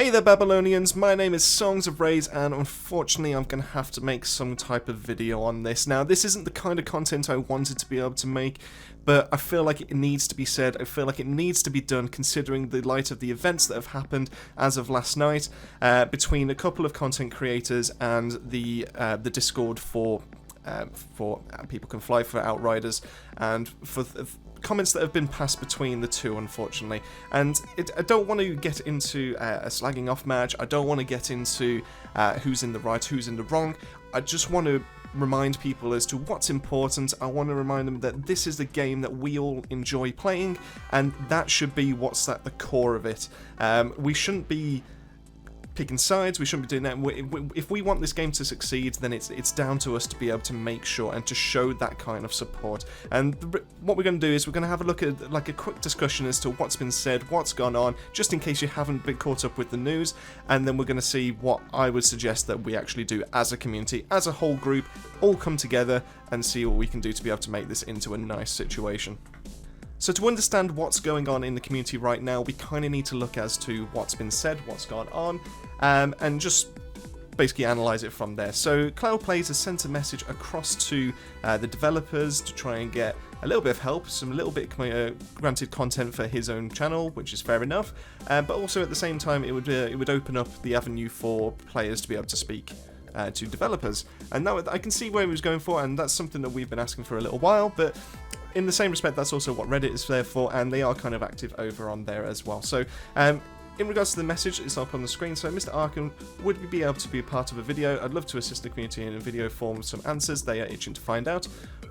Hey there Babylonians, my name is Songs of Rage and unfortunately I'm going to have to make some type of video on this. Now this isn't the kind of content I wanted to be able to make, but I feel like it needs to be said, I feel like it needs to be done considering the light of the events that have happened as of last night between a couple of content creators and the Discord for People Can Fly, for Outriders, and for comments that have been passed between the two, unfortunately. And I don't want to get into a slagging off match, I don't want to get into who's in the right, who's in the wrong. I just want to remind people as to what's important. I want to remind them that this is the game that we all enjoy playing, and that should be what's at the core of it. We shouldn't be picking sides, we shouldn't be doing that. If we want this game to succeed, then it's down to us to be able to make sure and to show that kind of support. And what we're going to do is we're going to have a look at like a quick discussion as to what's been said, what's gone on, just in case you haven't been caught up with the news, and then we're going to see what I would suggest that we actually do as a community, as a whole group, all come together and see what we can do to be able to make this into a nice situation. So to understand what's going on in the community right now, we kind of need to look as to what's been said, what's gone on, and just basically analyze it from there. So Cloudplays has sent a message across to the developers to try and get a little bit of help, some little bit granted content for his own channel, which is fair enough, but also at the same time it would open up the avenue for players to be able to speak to developers. And that I can see where he was going for, and that's something that we've been asking for a little while, but in the same respect, that's also what Reddit is there for, and they are kind of active over on there as well. So, in regards to the message, it's up on the screen. So, Mr. Arkham, would we be able to be a part of a video? I'd love to assist the community in a video form with some answers they are itching to find out.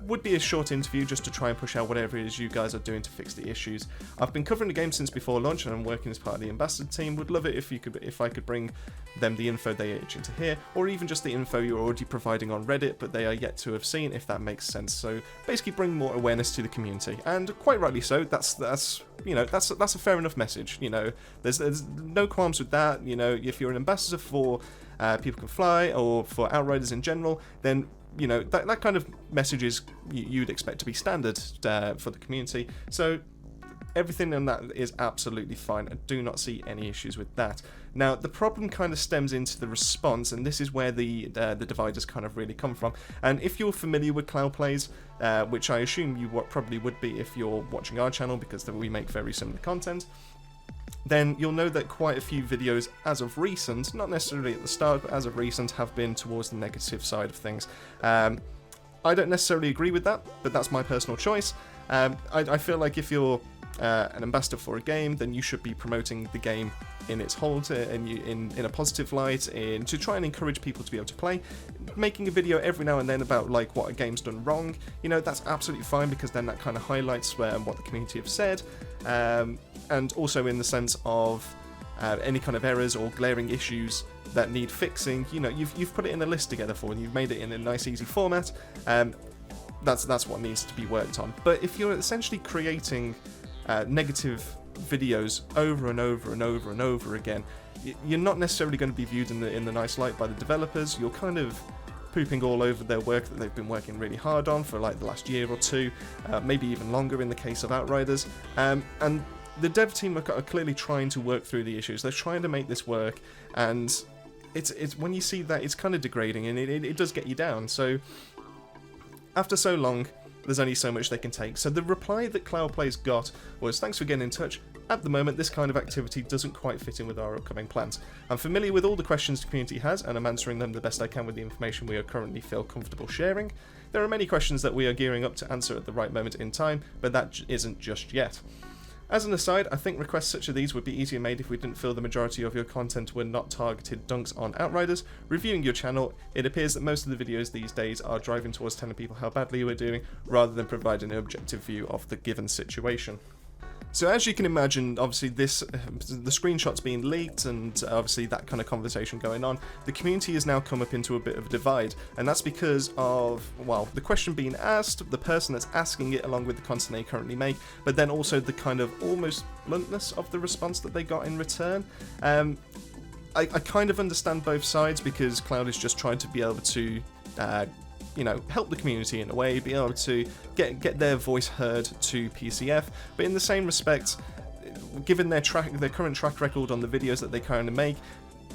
Would be a short interview just to try and push out whatever it is you guys are doing to fix the issues. I've been covering the game since before launch, and I'm working as part of the ambassador team. Would love it if I could bring them the info they are itching to hear, or even just the info you're already providing on Reddit, but they are yet to have seen, if that makes sense. So basically, bring more awareness to the community, and quite rightly so. That's a fair enough message. You know, there's no qualms with that. You know, if you're an ambassador for People Can Fly or for Outriders in general, then you know that kind of message is you'd expect to be standard for the community. So everything in that is absolutely fine. I do not see any issues with that. Now, the problem kind of stems into the response, and this is where the dividers kind of really come from. And if you're familiar with Cloudplays, which I assume you probably would be if you're watching our channel, because we make very similar content, then you'll know that quite a few videos as of recent, not necessarily at the start, but as of recent, have been towards the negative side of things. I don't necessarily agree with that, but that's my personal choice. I feel like if you're an ambassador for a game, then you should be promoting the game in its whole, in a positive light, to try and encourage people to be able to play. Making a video every now and then about like what a game's done wrong, you know, that's absolutely fine, because then that kind of highlights what the community have said, and also in the sense of any kind of errors or glaring issues that need fixing. You know, you've put it in a list together for, and you've made it in a nice easy format. That's what needs to be worked on. But if you're essentially creating negative videos over and over and over and over again, you're not necessarily going to be viewed in the nice light by the developers. You're kind of pooping all over their work that they've been working really hard on for like the last year or two, maybe even longer in the case of Outriders. And the dev team are clearly trying to work through the issues. They're trying to make this work, and it's when you see that, it's kind of degrading, and it does get you down. So after so long, there's only so much they can take. So the reply that Cloudplays got was, "Thanks for getting in touch. At the moment, this kind of activity doesn't quite fit in with our upcoming plans. I'm familiar with all the questions the community has, and I'm answering them the best I can with the information we currently feel comfortable sharing. There are many questions that we are gearing up to answer at the right moment in time, but that isn't just yet. As an aside, I think requests such as these would be easier made if we didn't feel the majority of your content were not targeted dunks on Outriders. Reviewing your channel, it appears that most of the videos these days are driving towards telling people how badly you are doing, rather than providing an objective view of the given situation." So as you can imagine, obviously the screenshots being leaked, and obviously that kind of conversation going on, the community has now come up into a bit of a divide, and that's because of, well, the question being asked, the person that's asking it along with the content they currently make, but then also the kind of almost bluntness of the response that they got in return. I kind of understand both sides, because Cloud is just trying to be able to you know, help the community in a way, be able to get their voice heard to PCF, but in the same respect, given their current track record on the videos that they kind of make,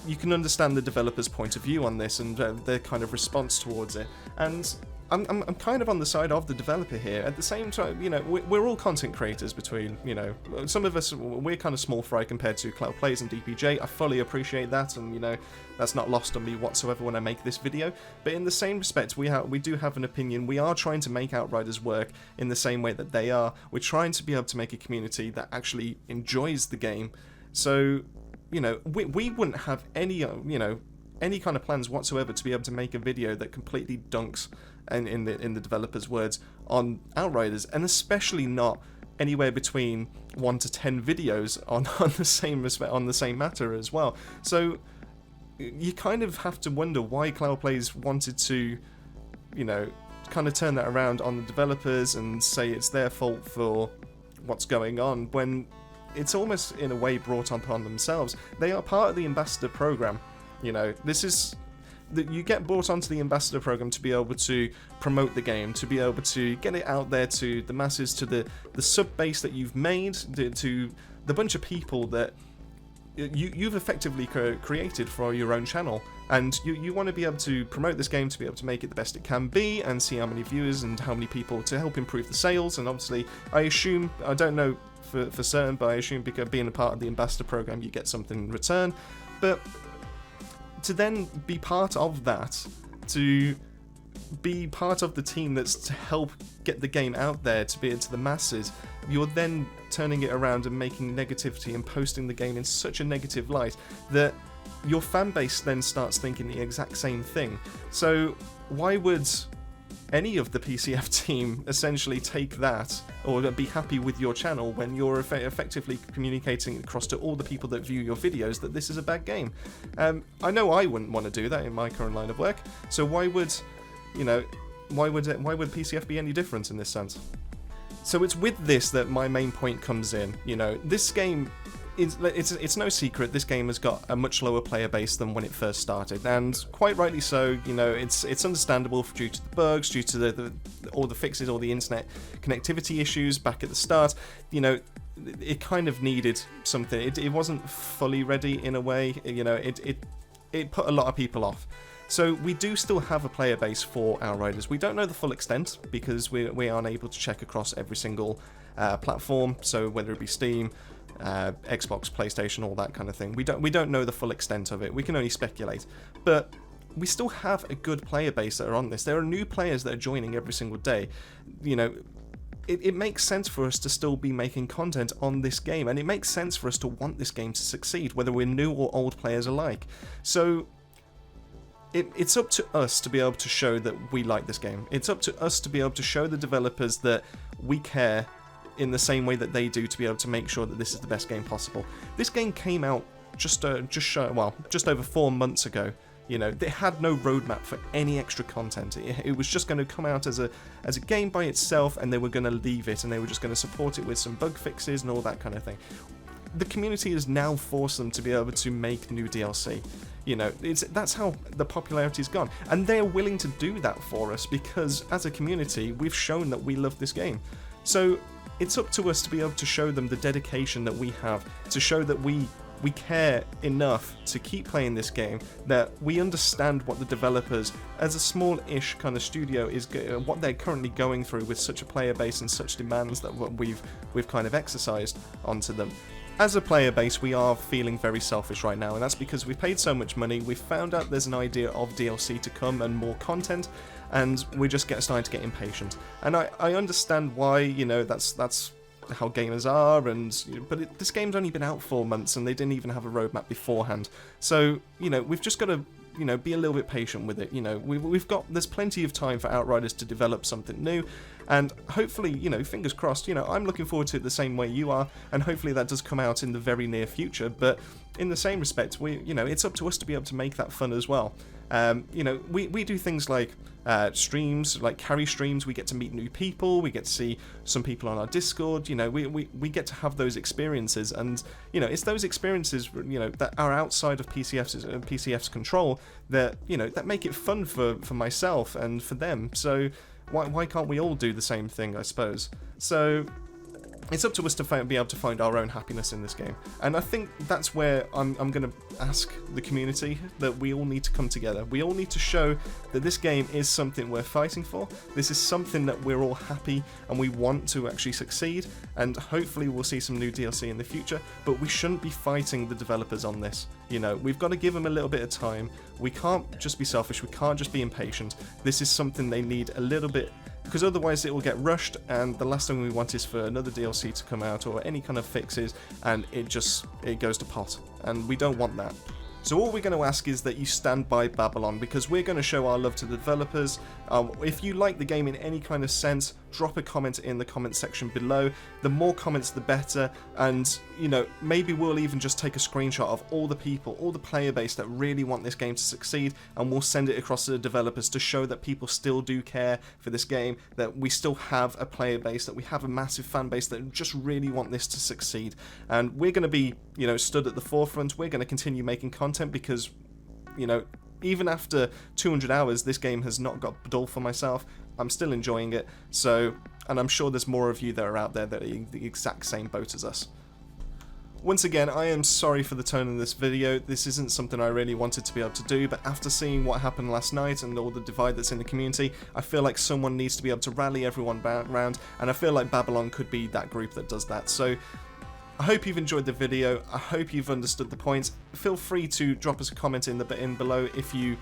you can understand the developer's point of view on this and their kind of response towards it. And I'm kind of on the side of the developer here. At the same time, we're all content creators between, some of us, we're kind of small fry compared to Cloud Plays and DPJ. I fully appreciate that, and, that's not lost on me whatsoever when I make this video. But in the same respect, we do have an opinion. We are trying to make Outriders work in the same way that they are. We're trying to be able to make a community that actually enjoys the game. So, we wouldn't have any, any kind of plans whatsoever to be able to make a video that completely dunks, in the developer's words, on Outriders, and especially not anywhere between 1 to 10 videos on the same matter as well. So you kind of have to wonder why Cloud Plays wanted to, kind of turn that around on the developers and say it's their fault for what's going on, when it's almost in a way brought upon themselves. They are part of the ambassador program. This is that you get brought onto the ambassador program to be able to promote the game, to be able to get it out there to the masses, to the sub base that you've made, to the bunch of people that you've effectively created for your own channel, and you want to be able to promote this game to be able to make it the best it can be and see how many viewers and how many people to help improve the sales. And obviously, I don't know for certain, but I assume because being a part of the ambassador program, you get something in return. But to then be part of that, to be part of the team that's to help get the game out there to be into the masses, you're then turning it around and making negativity and posting the game in such a negative light that your fan base then starts thinking the exact same thing. So why would any of the PCF team essentially take that or be happy with your channel when you're effectively communicating across to all the people that view your videos that this is a bad game? I know I wouldn't want to do that in my current line of work, so why would PCF be any different in this sense? So it's with this that my main point comes in. This game, it's no secret this game has got a much lower player base than when it first started, and quite rightly so. It's understandable due to the bugs, due to all the fixes, all the internet connectivity issues back at the start. It kind of needed something. It wasn't fully ready in a way. It put a lot of people off. So we do still have a player base for Outriders. We don't know the full extent because we aren't able to check across every single platform. So whether it be Steam, Xbox, PlayStation, all that kind of thing, we don't know the full extent of it. We can only speculate, but we still have a good player base that are on this. There are new players that are joining every single day. It makes sense for us to still be making content on this game, and it makes sense for us to want this game to succeed, whether we're new or old players alike. So it's up to us to be able to show that we like this game. It's up to us to be able to show the developers that we care in the same way that they do, to be able to make sure that this is the best game possible. This game came out just over 4 months ago. They had no roadmap for any extra content. It was just going to come out as a game by itself, and they were going to leave it, and they were just going to support it with some bug fixes and all that kind of thing. The community has now forced them to be able to make new DLC. That's how the popularity's gone, and they're willing to do that for us because as a community we've shown that we love this game. So it's up to us to be able to show them the dedication that we have, to show that we care enough to keep playing this game, that we understand what the developers, as a small-ish kind of studio, what they're currently going through with such a player base and such demands that we've kind of exercised onto them. As a player base, we are feeling very selfish right now, and that's because we've paid so much money. We've found out there's an idea of DLC to come and more content, and we're just starting to get impatient. And I understand why, that's how gamers are, but this game's only been out 4 months, and they didn't even have a roadmap beforehand. So, we've just got to, be a little bit patient with it. There's plenty of time for Outriders to develop something new, and hopefully, fingers crossed, I'm looking forward to it the same way you are, and hopefully that does come out in the very near future. But in the same respect, it's up to us to be able to make that fun as well. We do things like streams, like carry streams. We get to meet new people. We get to see some people on our Discord. We get to have those experiences, and it's those experiences that are outside of PCF's control that that make it fun for myself and for them. So why can't we all do the same thing, I suppose? So it's up to us to be able to find our own happiness in this game. And I think that's where I'm going to ask the community that we all need to come together. We all need to show that this game is something we're fighting for. This is something that we're all happy and we want to actually succeed. And hopefully we'll see some new DLC in the future. But we shouldn't be fighting the developers on this. You know, we've got to give them a little bit of time. We can't just be selfish. We can't just be impatient. This is something they need a little bit, because otherwise it will get rushed, and the last thing we want is for another DLC to come out or any kind of fixes and it goes to pot, and we don't want that. So all we're going to ask is that you stand by Babylon, because we're going to show our love to the developers. If you like the game in any kind of sense, drop a comment in the comment section below. The more comments the better, and you know, maybe we'll even just take a screenshot of all the people, all the player base that really want this game to succeed, and we'll send it across to the developers to show that people still do care for this game, that we still have a player base, that we have a massive fan base that just really want this to succeed. And we're going to be, you know, stood at the forefront. We're going to continue making content because, you know, even after 200 hours, this game has not got dull for myself. I'm still enjoying it. So, and I'm sure there's more of you that are out there that are in the exact same boat as us. Once again, I am sorry for the tone of this video. This isn't something I really wanted to be able to do, but after seeing what happened last night and all the divide that's in the community, I feel like someone needs to be able to rally everyone around, and I feel like Babylon could be that group that does that. So I hope you've enjoyed the video. I hope you've understood the points. Feel free to drop us a comment in below if you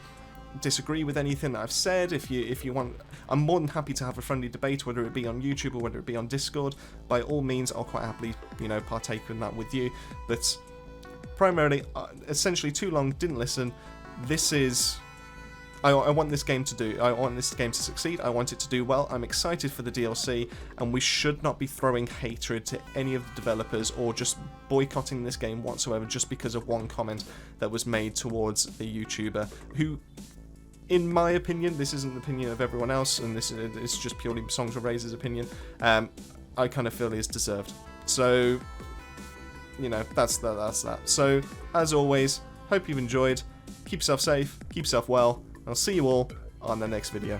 disagree with anything that I've said. If you want, I'm more than happy to have a friendly debate, whether it be on YouTube or whether it be on Discord. By all means, I'll quite happily, you know, partake in that with you. But primarily, essentially, too long, didn't listen. This is, I want this game to do. I want this game to succeed. I want it to do well. I'm excited for the DLC, and we should not be throwing hatred to any of the developers or just boycotting this game whatsoever just because of one comment that was made towards a YouTuber who, in my opinion, this isn't the opinion of everyone else, and this is just purely Songs of Ray's opinion, I kind of feel is deserved. So, you know, that's that. So, as always, hope you've enjoyed. Keep yourself safe, keep yourself well. I'll see you all on the next video.